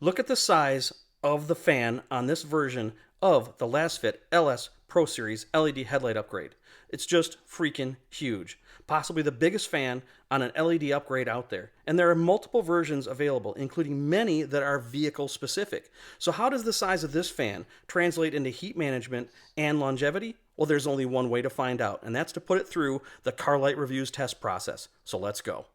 Look at the size of the fan on this version of the Lasfit LS Pro Series LED headlight upgrade. It's just freaking huge. Possibly the biggest fan on an LED upgrade out there. And there are multiple versions available, including many that are vehicle specific. So how does the size of this fan translate into heat management and longevity? Well, there's only one way to find out, and that's to put it through the Carlight Reviews test process. So let's go.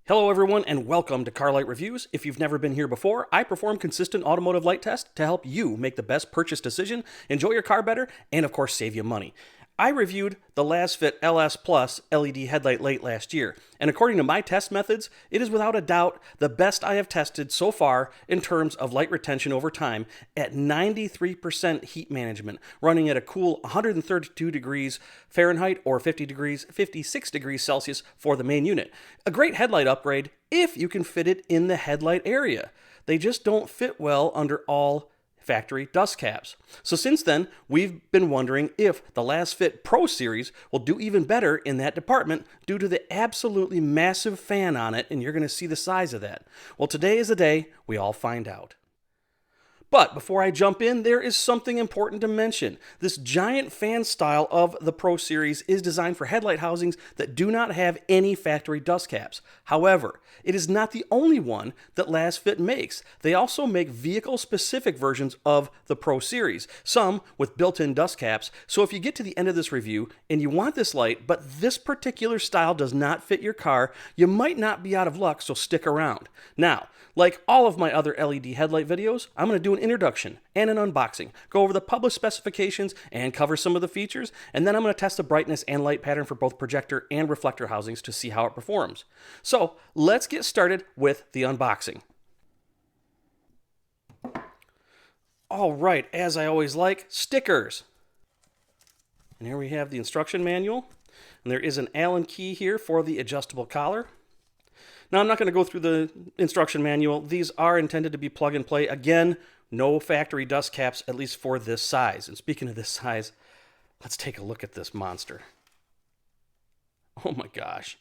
Hello everyone and welcome to Carlight Reviews. If you've never been here before, I perform consistent automotive light tests to help you make the best purchase decision, enjoy your car better, and of course save you money. I reviewed the Lasfit LS Plus LED headlight late last year, and according to my test methods, it is without a doubt the best I have tested so far in terms of light retention over time at 93% heat management, running at a cool 132 degrees Fahrenheit or 56 degrees Celsius for the main unit. A great headlight upgrade if you can fit it in the headlight area. They just don't fit well under all factory dust caps. So since then, we've been wondering if the Lasfit PRO Series will do even better in that department due to the absolutely massive fan on it, and you're going to see the size of that. Well, today is the day we all find out. But before I jump in, there is something important to mention. This giant fan style of the Pro Series is designed for headlight housings that do not have any factory dust caps. However, it is not the only one that Lasfit makes. They also make vehicle-specific versions of the Pro Series, some with built-in dust caps. So if you get to the end of this review and you want this light, but this particular style does not fit your car, you might not be out of luck, so stick around. Now, like all of my other LED headlight videos, I'm going to do an introduction and an unboxing, go over the published specifications and cover some of the features, and then I'm going to test the brightness and light pattern for both projector and reflector housings to see how it performs. So let's get started with the unboxing. All right, as I always like, stickers. And here we have the instruction manual, and there is an Allen key here for the adjustable collar. Now, I'm not going to go through the instruction manual. These are intended to be plug and play. Again, no factory dust caps, at least for this size. And speaking of this size, let's take a look at this monster. Oh my gosh.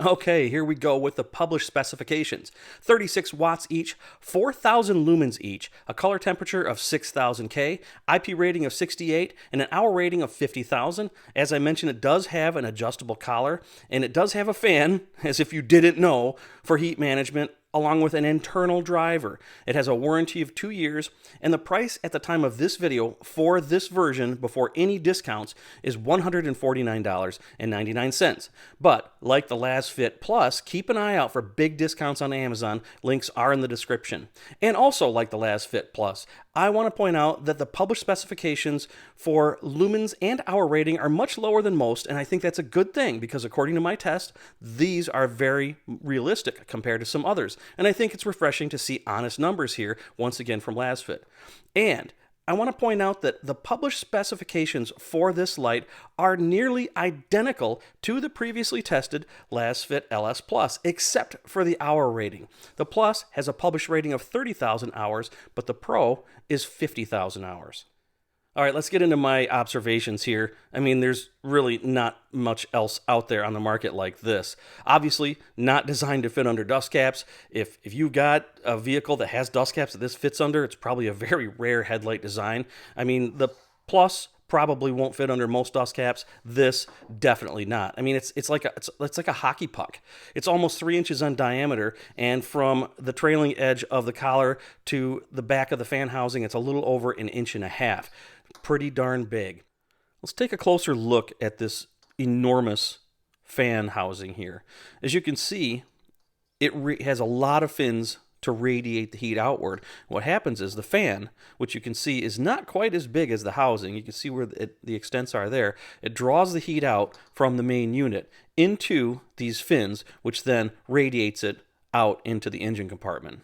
Okay, here we go with the published specifications. 36 watts each, 4,000 lumens each, a color temperature of 6,000 K, IP rating of 68, and an hour rating of 50,000. As I mentioned, it does have an adjustable collar, and it does have a fan, as if you didn't know, for heat management, along with an internal driver. It has a warranty of 2 years, and the price at the time of this video for this version, before any discounts, is $149.99. But, like the Lasfit Plus, keep an eye out for big discounts on Amazon. Links are in the description. And also, like the Lasfit Plus, I want to point out that the published specifications for lumens and hour rating are much lower than most, and I think that's a good thing because according to my test, these are very realistic compared to some others. And I think it's refreshing to see honest numbers here, once again from Lasfit. And I want to point out that the published specifications for this light are nearly identical to the previously tested Lasfit LS Plus, except for the hour rating. The Plus has a published rating of 30,000 hours, but the Pro is 50,000 hours. All right, let's get into my observations here. I mean, there's really not much else out there on the market like this. Obviously, not designed to fit under dust caps. If you've got a vehicle that has dust caps that this fits under, it's probably a very rare headlight design. I mean, the Plus probably won't fit under most dust caps. This definitely not. I mean, it's like a hockey puck. It's almost 3 inches in diameter, and from the trailing edge of the collar to the back of the fan housing, it's a little over 1.5 inches. Pretty darn big. Let's take a closer look at this enormous fan housing here. As you can see, it has a lot of fins to radiate the heat outward. What happens is the fan, which you can see is not quite as big as the housing, you can see where the extents are there, it draws the heat out from the main unit into these fins, which then radiates it out into the engine compartment.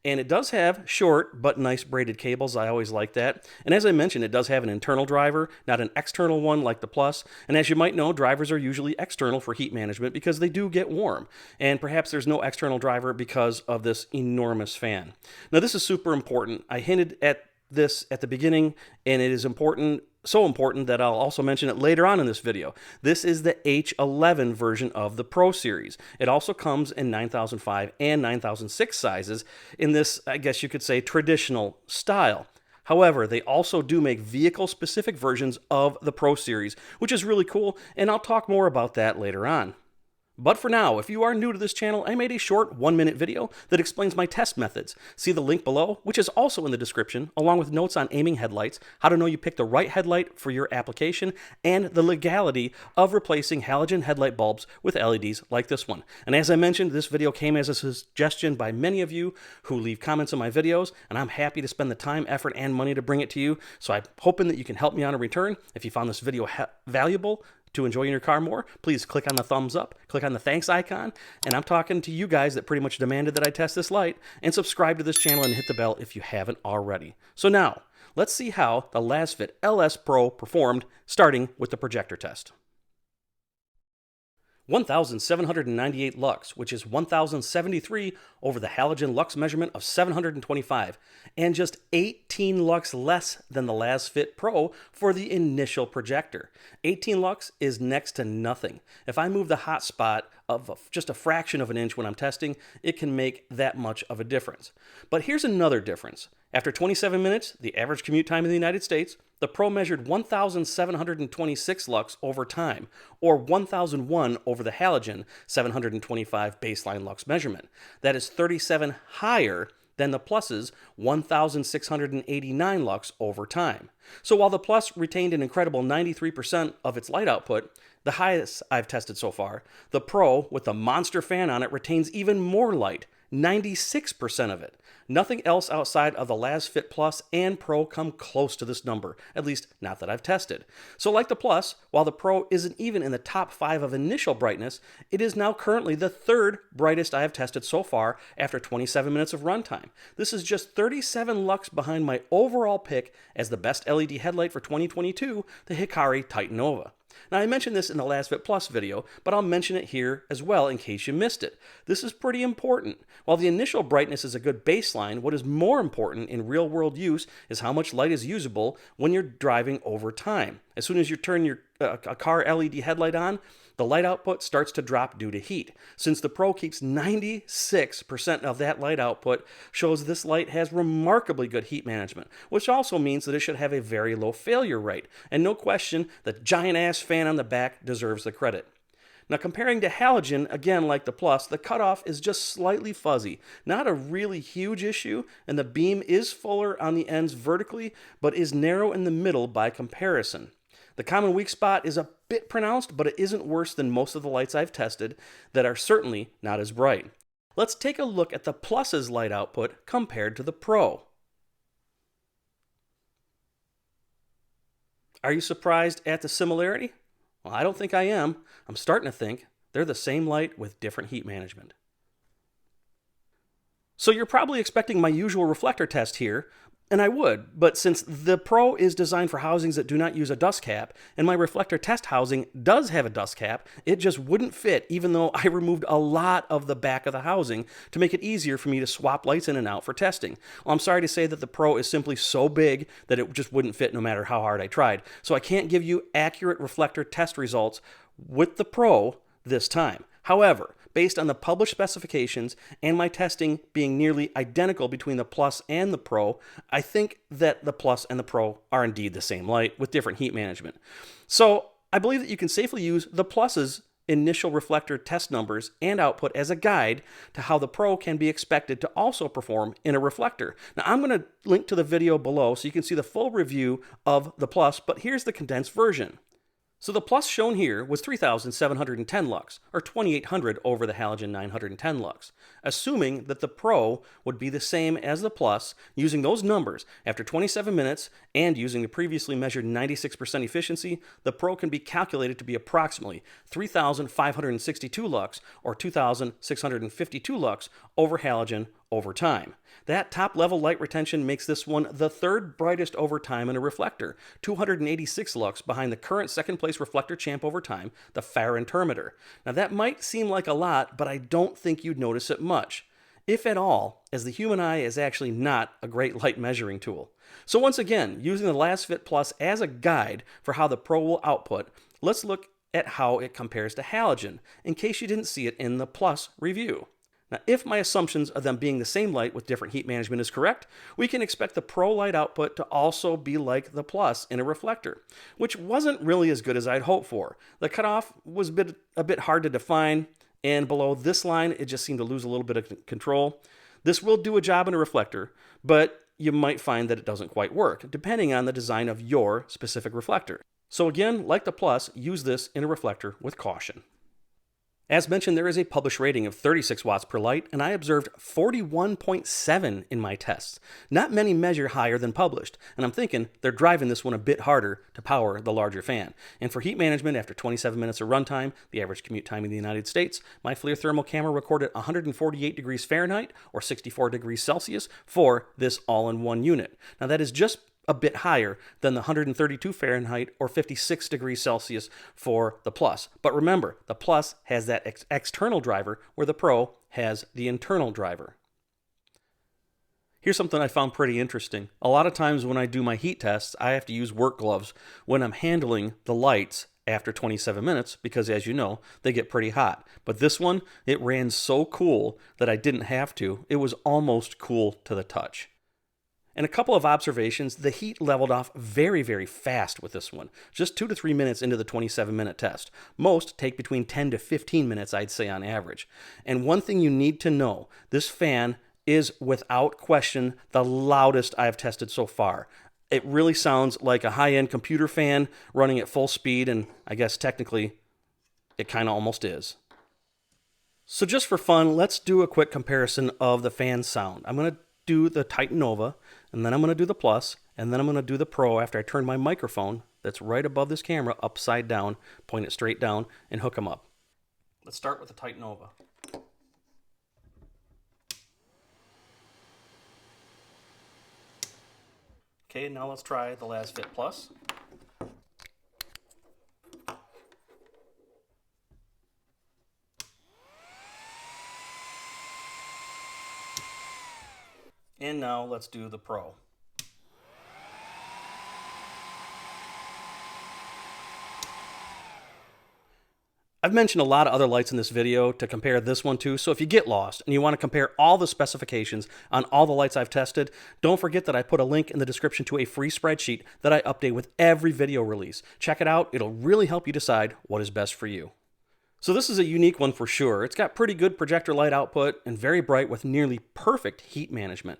And it does have short but nice braided cables. I always like that. And as I mentioned, it does have an internal driver, not an external one like the Plus. And as you might know, drivers are usually external for heat management because they do get warm. And perhaps there's no external driver because of this enormous fan. Now, this is super important. I hinted at this at the beginning, and it is important So important that I'll also mention it later on in this video. This is the H11 version of the Pro Series. It also comes in 9005 and 9006 sizes in this, I guess you could say, traditional style. However, they also do make vehicle-specific versions of the Pro Series, which is really cool, and I'll talk more about that later on. But for now, if you are new to this channel, I made a short 1-minute video that explains my test methods. See the link below, which is also in the description, along with notes on aiming headlights, how to know you picked the right headlight for your application, and the legality of replacing halogen headlight bulbs with LEDs like this one. And as I mentioned, this video came as a suggestion by many of you who leave comments on my videos, and I'm happy to spend the time, effort, and money to bring it to you. So I'm hoping that you can help me on a return. If you found this video valuable, to enjoy in your car more, please click on the thumbs up, click on the thanks icon, and I'm talking to you guys that pretty much demanded that I test this light, and subscribe to this channel and hit the bell if you haven't already. So now, let's see how the Lasfit LS Pro performed, starting with the projector test. 1,798 lux, which is 1,073 over the halogen lux measurement of 725, and just 18 lux less than the Lasfit Pro for the initial projector. 18 lux is next to nothing. If I move the hot spot of just a fraction of an inch when I'm testing, it can make that much of a difference. But here's another difference. After 27 minutes, the average commute time in the United States, the Pro measured 1,726 lux over time, or 1,001 over the halogen 725 baseline lux measurement. That is 37 higher than the Plus's 1,689 lux over time. So while the Plus retained an incredible 93% of its light output, the highest I've tested so far, the Pro, with the monster fan on it, retains even more light, 96% of it. Nothing else outside of the Lasfit Plus and Pro come close to this number, at least not that I've tested. So like the Plus, while the Pro isn't even in the top 5 of initial brightness, it is now currently the 3rd brightest I have tested so far after 27 minutes of runtime. This is just 37 lux behind my overall pick as the best LED headlight for 2022, the Hikari Titan Nova. Now, I mentioned this in the Lasfit Plus video, but I'll mention it here as well in case you missed it. This is pretty important. While the initial brightness is a good baseline, what is more important in real-world use is how much light is usable when you're driving over time. As soon as you turn a car LED headlight on, the light output starts to drop due to heat. Since the Pro keeps 96% of that light output, shows this light has remarkably good heat management, which also means that it should have a very low failure rate. And no question, the giant-ass fan on the back deserves the credit. Now, comparing to halogen, again like the Plus, the cutoff is just slightly fuzzy. Not a really huge issue, and the beam is fuller on the ends vertically, but is narrow in the middle by comparison. The common weak spot is a bit pronounced, but it isn't worse than most of the lights I've tested that are certainly not as bright. Let's take a look at the Plus's light output compared to the Pro. Are you surprised at the similarity? Well, I don't think I am. I'm starting to think they're the same light with different heat management. So you're probably expecting my usual reflector test here, and I would, but since the Pro is designed for housings that do not use a dust cap, and my reflector test housing does have a dust cap, it just wouldn't fit even though I removed a lot of the back of the housing to make it easier for me to swap lights in and out for testing. Well, I'm sorry to say that the Pro is simply so big that it just wouldn't fit no matter how hard I tried. So I can't give you accurate reflector test results with the Pro this time. However, based on the published specifications and my testing being nearly identical between the Plus and the Pro, I think that the Plus and the Pro are indeed the same light with different heat management. So I believe that you can safely use the Plus's initial reflector test numbers and output as a guide to how the Pro can be expected to also perform in a reflector. Now, I'm going to link to the video below so you can see the full review of the Plus, but here's the condensed version. So the Plus shown here was 3,710 lux, or 2,800 over the halogen 910 lux. Assuming that the Pro would be the same as the Plus, using those numbers, after 27 minutes and using the previously measured 96% efficiency, the Pro can be calculated to be approximately 3,562 lux, or 2,652 lux over halogen over time. That top-level light retention makes this one the 3rd brightest over time in a reflector, 286 lux behind the current second-place reflector champ over time, the Intermitter. Now that might seem like a lot, but I don't think you'd notice it much. if at all, as the human eye is actually not a great light measuring tool. So once again, using the Lasfit Plus as a guide for how the Pro will output, let's look at how it compares to halogen, in case you didn't see it in the Plus review. Now, if my assumptions of them being the same light with different heat management is correct, we can expect the Pro light output to also be like the Plus in a reflector, which wasn't really as good as I'd hoped for. The cutoff was a bit hard to define, and below this line, it just seemed to lose a little bit of control. This will do a job in a reflector, but you might find that it doesn't quite work, depending on the design of your specific reflector. So again, like the Plus, use this in a reflector with caution. As mentioned, there is a published rating of 36 watts per light, and I observed 41.7 in my tests. Not many measure higher than published, and I'm thinking they're driving this one a bit harder to power the larger fan. And for heat management, after 27 minutes of runtime, the average commute time in the United States, my FLIR thermal camera recorded 148 degrees Fahrenheit or 64 degrees Celsius for this all-in-one unit. Now that is just a bit higher than the 132 Fahrenheit or 56 degrees Celsius for the Plus. But remember, the Plus has that external driver where the Pro has the internal driver. Here's something I found pretty interesting. A lot of times when I do my heat tests, I have to use work gloves when I'm handling the lights after 27 minutes because, as you know, they get pretty hot. But this one, it ran so cool that I didn't have to. It was almost cool to the touch. And a couple of observations, the heat leveled off very, very fast with this one, just 2 to 3 minutes into the 27-minute test. Most take between 10 to 15 minutes, I'd say, on average. And one thing you need to know, this fan is without question the loudest I've tested so far. It really sounds like a high-end computer fan running at full speed, and I guess technically it kind of almost is. So just for fun, let's do a quick comparison of the fan sound. I'm going to do the Titan Nova, and then I'm going to do the Plus, and then I'm going to do the Pro after I turn my microphone that's right above this camera upside down, point it straight down, and hook them up. Let's start with the Titan Nova. Okay, now let's try the Lasfit Plus. And now let's do the Pro. I've mentioned a lot of other lights in this video to compare this one to, so if you get lost and you want to compare all the specifications on all the lights I've tested, don't forget that I put a link in the description to a free spreadsheet that I update with every video release. Check it out, it'll really help you decide what is best for you. So this is a unique one for sure. It's got pretty good projector light output and very bright with nearly perfect heat management.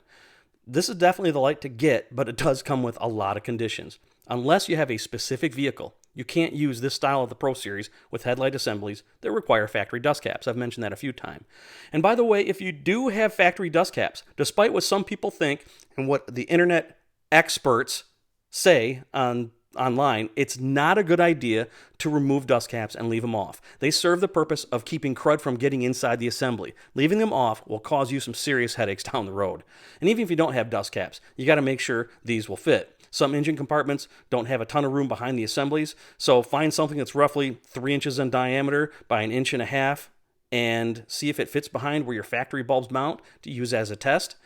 This is definitely the light to get, but it does come with a lot of conditions. Unless you have a specific vehicle, you can't use this style of the Pro Series with headlight assemblies that require factory dust caps. I've mentioned that a few times. And by the way, if you do have factory dust caps, despite what some people think and what the internet experts say online, it's not a good idea to remove dust caps and leave them off. They serve the purpose of keeping crud from getting inside the assembly. Leaving them off will cause you some serious headaches down the road. And even if you don't have dust caps, you got to make sure these will fit. Some engine compartments don't have a ton of room behind the assemblies, so find something that's roughly 3 inches in diameter by 1.5 inches and see if it fits behind where your factory bulbs mount to use as a test.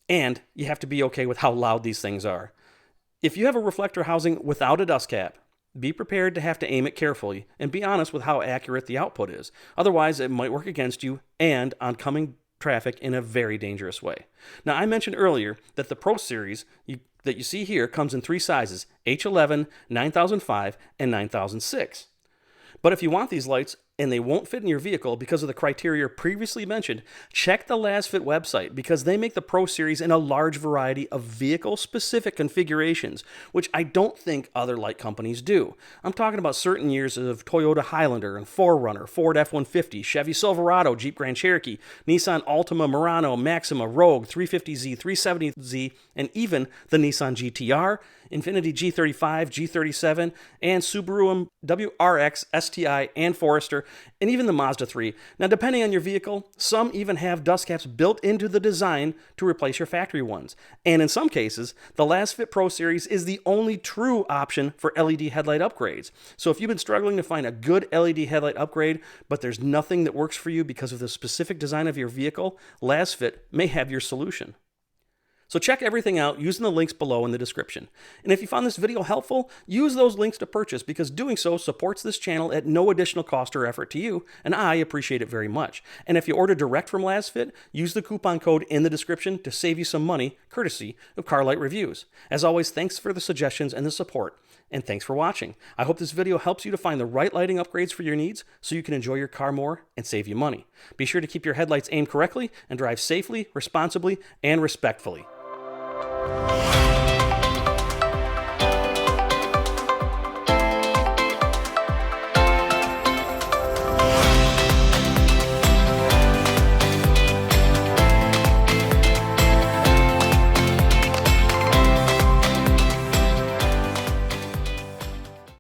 And you have to be okay with how loud these things are. If you have a reflector housing without a dust cap, be prepared to have to aim it carefully and be honest with how accurate the output is. Otherwise, it might work against you and oncoming traffic in a very dangerous way. Now, I mentioned earlier that the Pro Series that you see here comes in 3 sizes, H11, 9005, and 9006. But if you want these lights and they won't fit in your vehicle because of the criteria previously mentioned, check the Lasfit website because they make the Pro Series in a large variety of vehicle-specific configurations, which I don't think other light companies do. I'm talking about certain years of Toyota Highlander and 4Runner, Ford F-150, Chevy Silverado, Jeep Grand Cherokee, Nissan Altima, Murano, Maxima, Rogue, 350Z, 370Z, and even the Nissan GTR, Infiniti G35, G37, and Subaru WRX, STI, and Forester, and even the Mazda 3. Now, depending on your vehicle, some even have dust caps built into the design to replace your factory ones. And in some cases, the Lasfit PRO Series is the only true option for LED headlight upgrades. So if you've been struggling to find a good LED headlight upgrade, but there's nothing that works for you because of the specific design of your vehicle, Lasfit may have your solution. So check everything out using the links below in the description. And if you found this video helpful, use those links to purchase, because doing so supports this channel at no additional cost or effort to you, and I appreciate it very much. And if you order direct from Lasfit, use the coupon code in the description to save you some money, courtesy of Carlight Reviews. As always, thanks for the suggestions and the support, and thanks for watching. I hope this video helps you to find the right lighting upgrades for your needs so you can enjoy your car more and save you money. Be sure to keep your headlights aimed correctly and drive safely, responsibly, and respectfully.